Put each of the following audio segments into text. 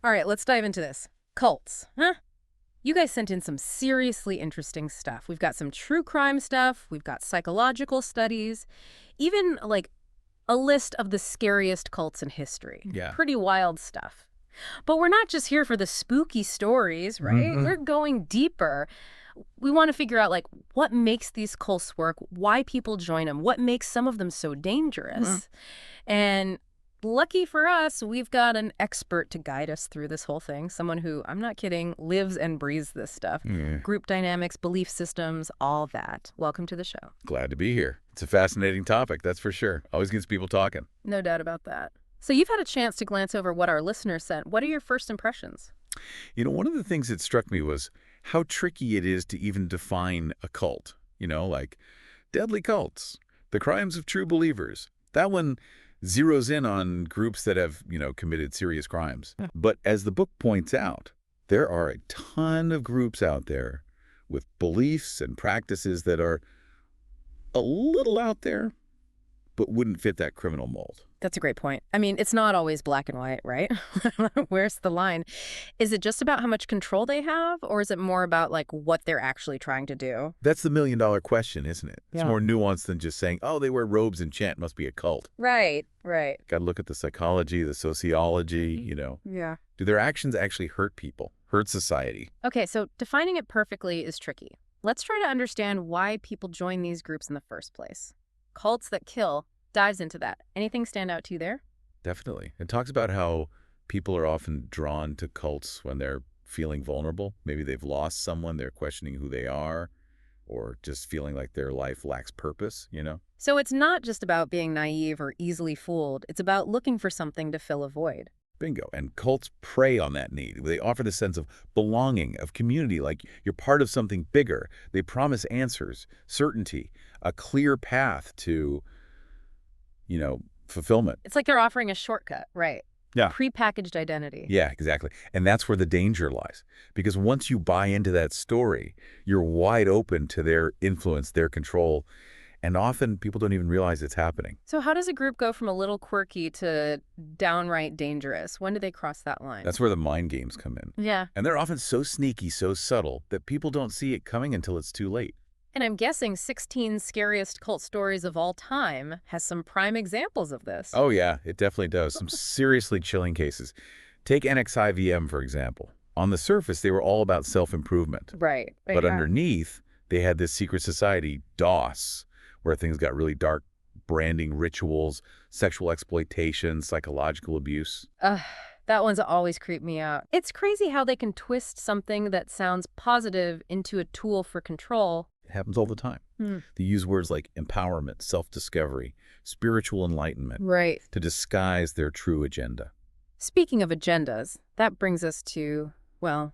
All right, let's dive into this. Cults, huh? You guys sent in some seriously interesting stuff. We've got some true crime stuff, we've got psychological studies, even like a list of the scariest cults in history. Yeah. Pretty wild stuff. But we're not just here for the spooky stories, right? Mm-mm. We're going deeper. We want to figure out like what makes these cults work, why people join them, what makes some of them so Well, dangerous. And lucky for us, we've got an expert to guide us through this whole thing. Someone who, I'm not kidding, lives and breathes this stuff. yeah, Group dynamics, belief systems, all that. Welcome to the show. glad to be here. It's a fascinating topic, that's for sure. Always gets people talking. No doubt about that. So you've had a chance to glance over what our listeners sent. What are your first impressions? One of the things that struck me was how tricky it is to even define a cult. Like deadly cults, the crimes of true believers. That one zeroes in on groups that have, committed serious crimes. Yeah. But as the book points out, there are a ton of groups out there with beliefs and practices that are a little out there, but wouldn't fit that criminal mold. That's a great point. I mean, it's not always black and white, right? Where's the line? Is it just about how much control they have, or is it more about like what they're actually trying to do? That's the million-dollar question, isn't it? It's Yeah. more nuanced than just saying, oh, they wear robes and chant, must be a cult. Right, right. Got to look at the psychology, the sociology. Yeah. Do their actions actually hurt people, hurt society? Okay, so defining it perfectly is tricky. Let's try to understand why people join these groups in the first place. Cults that kill dives into that. Anything stand out to you there? Definitely. It talks about how people are often drawn to cults when they're feeling vulnerable. Maybe they've lost someone, they're questioning who they are, or just feeling like their life lacks purpose. So it's not just about being naive or easily fooled. It's about looking for something to fill a void. Bingo. And cults prey on that need. They offer the sense of belonging, of community, like you're part of something bigger. They promise answers, certainty, a clear path to, fulfillment. It's like they're offering a shortcut, right? Yeah. Prepackaged identity. Yeah, exactly. And that's where the danger lies. Because once you buy into that story, you're wide open to their influence, their control, and often people don't even realize it's happening. So how does a group go from a little quirky to downright dangerous? When do they cross that line? That's where the mind games come in. Yeah. And they're often so sneaky, so subtle, that people don't see it coming until it's too late. And I'm guessing 16 Scariest Cult Stories of All Time has some prime examples of this. Oh yeah, it definitely does. Some seriously chilling cases. Take NXIVM, for example. On the surface, they were all about self-improvement. Right. But Yeah. underneath, they had this secret society, DOS, where things got really dark, branding rituals, sexual exploitation, psychological abuse. Ugh, that one's always creeped me out. It's crazy how they can twist something that sounds positive into a tool for control. It happens all the time. They use words like empowerment, self-discovery, spiritual enlightenment Right. to disguise their true agenda. Speaking of agendas, that brings us to, well,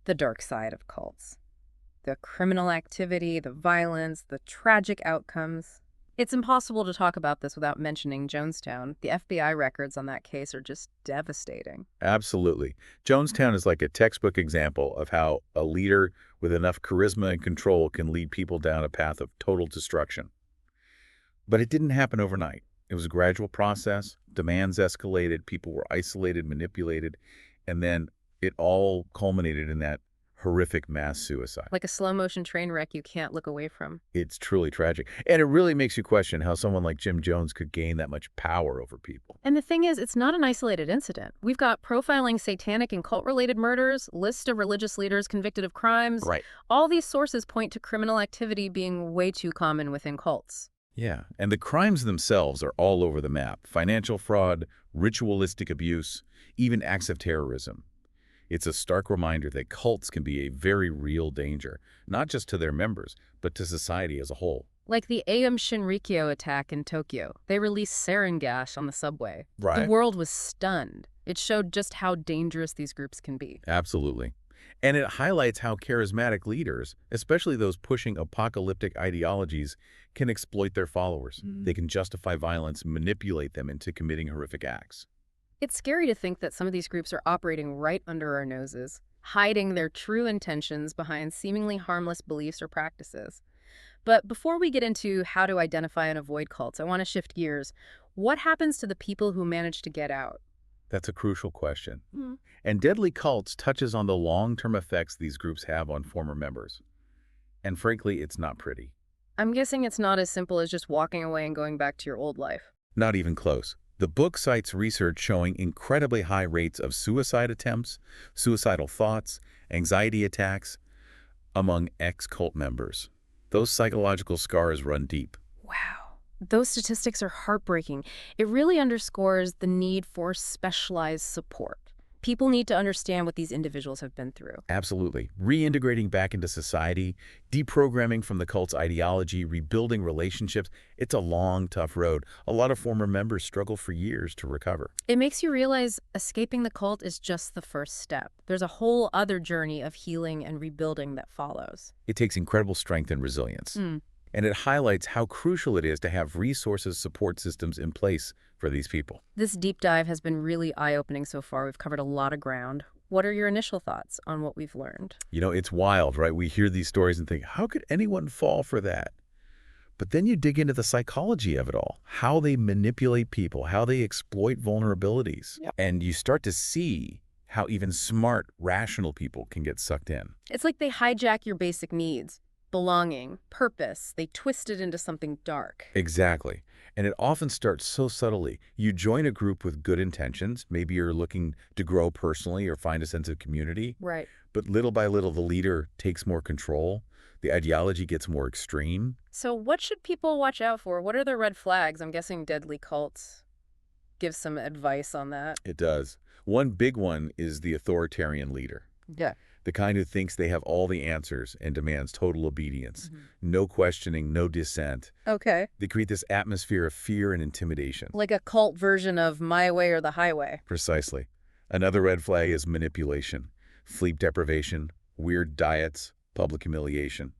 the dark side of cults. The criminal activity, the violence, the tragic outcomes. It's impossible to talk about this without mentioning Jonestown. The FBI records on that case are just devastating. Absolutely. Jonestown is like a textbook example of how a leader with enough charisma and control can lead people down a path of total destruction. But it didn't happen overnight. It was a gradual process. Demands escalated. People were isolated, manipulated, and then it all culminated in that horrific mass suicide. Like a slow-motion train wreck you can't look away from. It's truly tragic. And it really makes you question how someone like Jim Jones could gain that much power over people. And the thing is, it's not an isolated incident. We've got profiling satanic and cult-related murders, list of religious leaders convicted of crimes. Right. All these sources point to criminal activity being way too common within cults. Yeah. And the crimes themselves are all over the map. Financial fraud, ritualistic abuse, even acts of terrorism. It's a stark reminder that cults can be a very real danger, not just to their members, but to society as a whole. Like the Aum Shinrikyo attack in Tokyo. They released sarin gas on the subway. Right. The world was stunned. It showed just how dangerous these groups can be. Absolutely. And it highlights how charismatic leaders, especially those pushing apocalyptic ideologies, can exploit their followers. They can justify violence and manipulate them into committing horrific acts. It's scary to think that some of these groups are operating right under our noses, hiding their true intentions behind seemingly harmless beliefs or practices. But before we get into how to identify and avoid cults, I want to shift gears. What happens to the people who manage to get out? That's a crucial question. Hmm. And Deadly Cults touches on the long-term effects these groups have on former members. And frankly, it's not pretty. I'm guessing it's not as simple as just walking away and going back to your old life. Not even close. The book cites research showing incredibly high rates of suicide attempts, suicidal thoughts, anxiety attacks among ex-cult members. Those psychological scars run deep. Wow. Those statistics are heartbreaking. It really underscores the need for specialized support. People need to understand what these individuals have been through. Absolutely. Reintegrating back into society, deprogramming from the cult's ideology, rebuilding relationships, it's a long, tough road. A lot of former members struggle for years to recover. It makes you realize escaping the cult is just the first step. There's a whole other journey of healing and rebuilding that follows. It takes incredible strength and resilience. Mm. And it highlights how crucial it is to have resources, support systems in place for these people. This deep dive has been really eye-opening so far. We've covered a lot of ground. What are your initial thoughts on what we've learned? You know, it's wild, right? We hear these stories and think, how could anyone fall for that? But then you dig into the psychology of it all, how they manipulate people, how they exploit vulnerabilities. Yep. And you start to see how even smart, rational people can get sucked in. It's like they hijack your basic needs. Belonging, purpose, they twist it into something dark. Exactly. And it often starts so subtly. You join a group with good intentions. Maybe you're looking to grow personally or find a sense of community. Right. But little by little, the leader takes more control. The ideology gets more extreme. So what should people watch out for? What are the red flags? I'm guessing Deadly Cults gives some advice on that. It does. One big one is the authoritarian leader. Yeah. The kind who thinks they have all the answers and demands total obedience. No questioning, no dissent. Okay. They create this atmosphere of fear and intimidation. Like a cult version of My Way or the Highway. Precisely. Another red flag is manipulation, sleep deprivation, weird diets, public humiliation.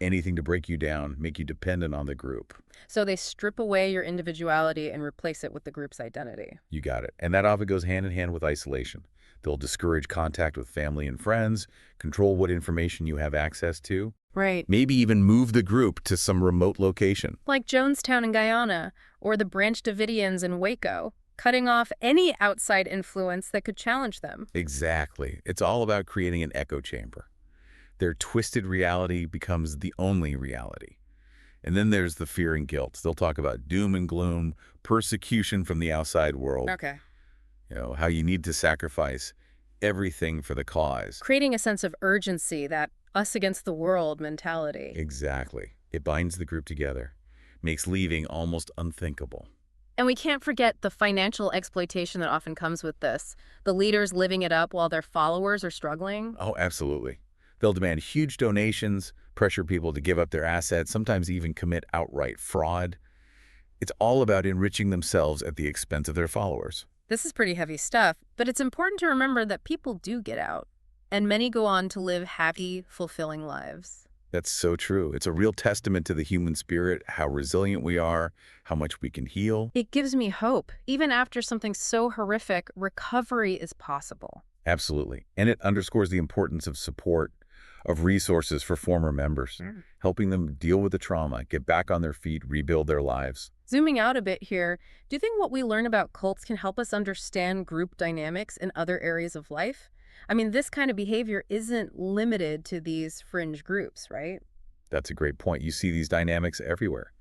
Anything to break you down, make you dependent on the group. So they strip away your individuality and replace it with the group's identity. You got it. And that often goes hand in hand with isolation. They'll discourage contact with family and friends, control what information you have access to, Right. maybe even move the group to some remote location. Like Jonestown in Guyana or the Branch Davidians in Waco, cutting off any outside influence that could challenge them. Exactly. It's all about creating an echo chamber. Their twisted reality becomes the only reality. And then there's the fear and guilt. They'll talk about doom and gloom, persecution from the outside world. Okay. You know, how you need to sacrifice everything for the cause. Creating a sense of urgency, that us against the world mentality. Exactly. It binds the group together, makes leaving almost unthinkable. And we can't forget the financial exploitation that often comes with this. The leaders living it up while their followers are struggling. Oh, absolutely. They'll demand huge donations, pressure people to give up their assets, sometimes even commit outright fraud. It's all about enriching themselves at the expense of their followers. This is pretty heavy stuff, but it's important to remember that people do get out, and many go on to live happy, fulfilling lives. That's so true. It's a real testament to the human spirit, how resilient we are, how much we can heal. It gives me hope. Even after something so horrific, recovery is possible. Absolutely. And it underscores the importance of support, of resources for former members, helping them deal with the trauma, get back on their feet, rebuild their lives. Zooming out a bit here, do you think what we learn about cults can help us understand group dynamics in other areas of life? I mean, this kind of behavior isn't limited to these fringe groups, right? That's a great point. You see these dynamics everywhere.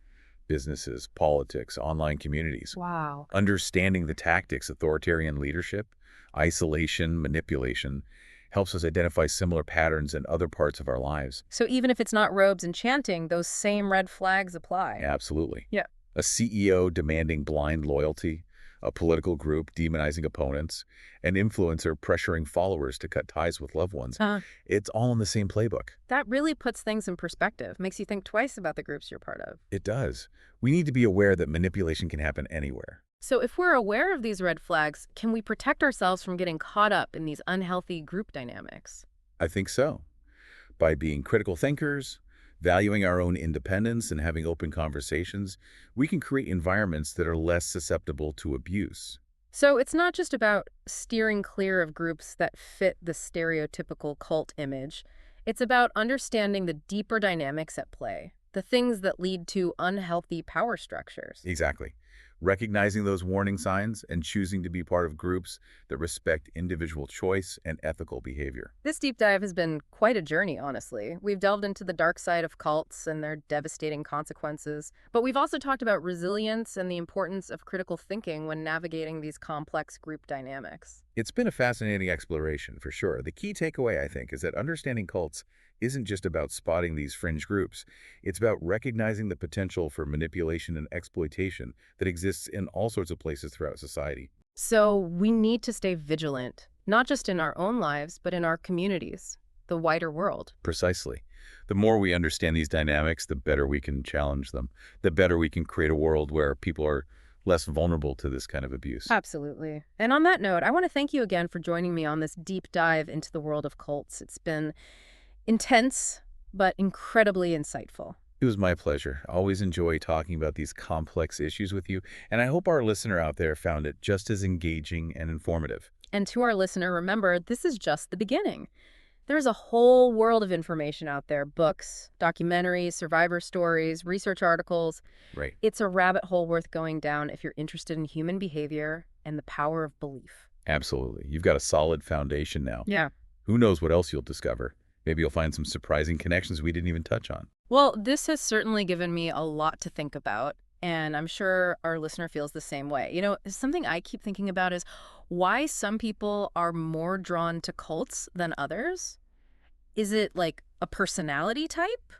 Businesses, politics, online communities. Wow. Understanding the tactics, authoritarian leadership, isolation, manipulation, helps us identify similar patterns in other parts of our lives. So even if it's not robes and chanting, those same red flags apply. Absolutely. Yeah. A CEO demanding blind loyalty, a political group demonizing opponents, an influencer pressuring followers to cut ties with loved ones. It's all in the same playbook. That really puts things in perspective, makes you think twice about the groups you're part of. It does. We need to be aware that manipulation can happen anywhere. So if we're aware of these red flags, can we protect ourselves from getting caught up in these unhealthy group dynamics? I think so. By being critical thinkers, valuing our own independence, and having open conversations, we can create environments that are less susceptible to abuse. So it's not just about steering clear of groups that fit the stereotypical cult image. It's about understanding the deeper dynamics at play, the things that lead to unhealthy power structures. Exactly. recognizing those warning signs and choosing to be part of groups that respect individual choice and ethical behavior. This deep dive has been quite a journey, honestly. We've delved into the dark side of cults and their devastating consequences, but we've also talked about resilience and the importance of critical thinking when navigating these complex group dynamics. It's been a fascinating exploration, for sure. The key takeaway, I think, is that understanding cults isn't just about spotting these fringe groups. It's about recognizing the potential for manipulation and exploitation that exists in all sorts of places throughout society. So we need to stay vigilant, not just in our own lives, but in our communities, the wider world. Precisely. The more we understand these dynamics, the better we can challenge them, the better we can create a world where people are less vulnerable to this kind of abuse. Absolutely. And on that note, I want to thank you again for joining me on this deep dive into the world of cults. It's been intense, but incredibly insightful. It was my pleasure. I always enjoy talking about these complex issues with you, and I hope our listener out there found it just as engaging and informative. And to our listener, remember, this is just the beginning. There's a whole world of information out there: books, documentaries, survivor stories, research articles. Right. It's a rabbit hole worth going down if you're interested in human behavior and the power of belief. Absolutely. You've got a solid foundation now. Yeah. Who knows what else you'll discover? Maybe you'll find some surprising connections we didn't even touch on. Well, this has certainly given me a lot to think about, and I'm sure our listener feels the same way. Something I keep thinking about is why some people are more drawn to cults than others. Is it like a personality type?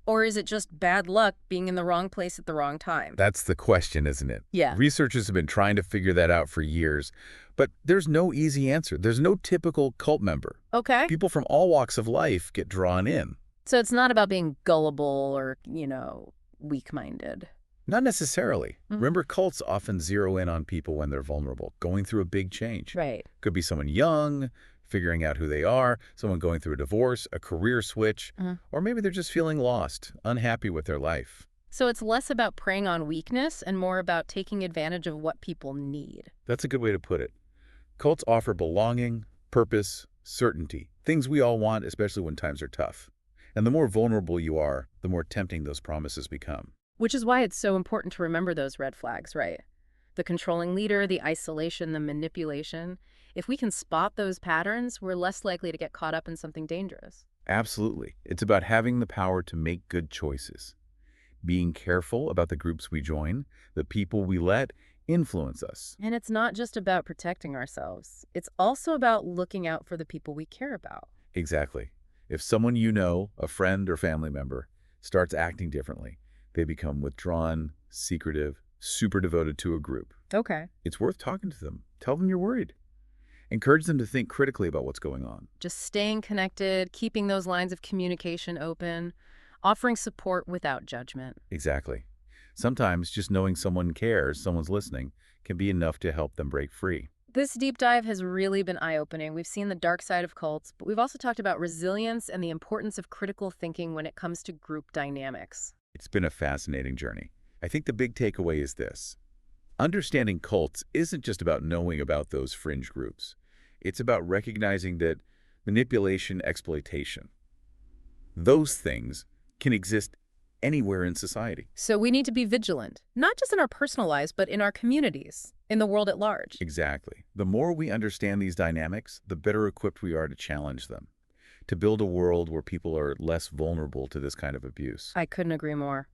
Or is it just bad luck being in the wrong place at the wrong time? That's the question, isn't it? Yeah. Researchers have been trying to figure that out for years, but there's no easy answer. There's no typical cult member. Okay. People from all walks of life get drawn in. So it's not about being gullible or, weak-minded. Not necessarily. Mhm. Remember, cults often zero in on people when they're vulnerable, going through a big change. Right. Could be someone young, figuring out who they are, someone going through a divorce, a career switch, or maybe they're just feeling lost, unhappy with their life. So it's less about preying on weakness and more about taking advantage of what people need. That's a good way to put it. Cults offer belonging, purpose, certainty, things we all want, especially when times are tough. And the more vulnerable you are, the more tempting those promises become. Which is why it's so important to remember those red flags, right? The controlling leader, the isolation, the manipulation. If we can spot those patterns, we're less likely to get caught up in something dangerous. Absolutely. It's about having the power to make good choices, being careful about the groups we join, the people we let influence us. And it's not just about protecting ourselves. It's also about looking out for the people we care about. Exactly. If someone you know, a friend or family member, starts acting differently, they become withdrawn, secretive, super devoted to a group. Okay. It's worth talking to them. Tell them you're worried. Encourage them to think critically about what's going on. Just staying connected, keeping those lines of communication open, offering support without judgment. Exactly. Sometimes just knowing someone cares, someone's listening, can be enough to help them break free. This deep dive has really been eye-opening. We've seen the dark side of cults, but we've also talked about resilience and the importance of critical thinking when it comes to group dynamics. It's been a fascinating journey. I think the big takeaway is this. Understanding cults isn't just about knowing about those fringe groups. It's about recognizing that manipulation, exploitation, those things can exist anywhere in society. So we need to be vigilant, not just in our personal lives, but in our communities, in the world at large. Exactly. The more we understand these dynamics, the better equipped we are to challenge them, to build a world where people are less vulnerable to this kind of abuse. I couldn't agree more.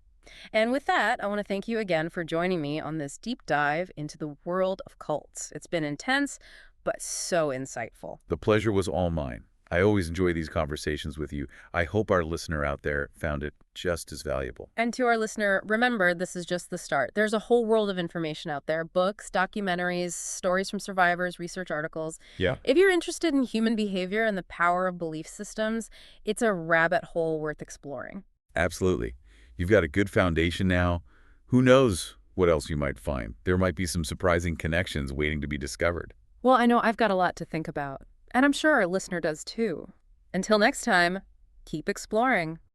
And with that, I want to thank you again for joining me on this deep dive into the world of cults. It's been intense, but so insightful. The pleasure was all mine. I always enjoy these conversations with you. I hope our listener out there found it just as valuable. And to our listener, remember, this is just the start. There's a whole world of information out there: books, documentaries, stories from survivors, research articles. Yeah. If you're interested in human behavior and the power of belief systems, it's a rabbit hole worth exploring. Absolutely. You've got a good foundation now. Who knows what else you might find? There might be some surprising connections waiting to be discovered. Well, I know I've got a lot to think about, and I'm sure our listener does too. Until next time, keep exploring.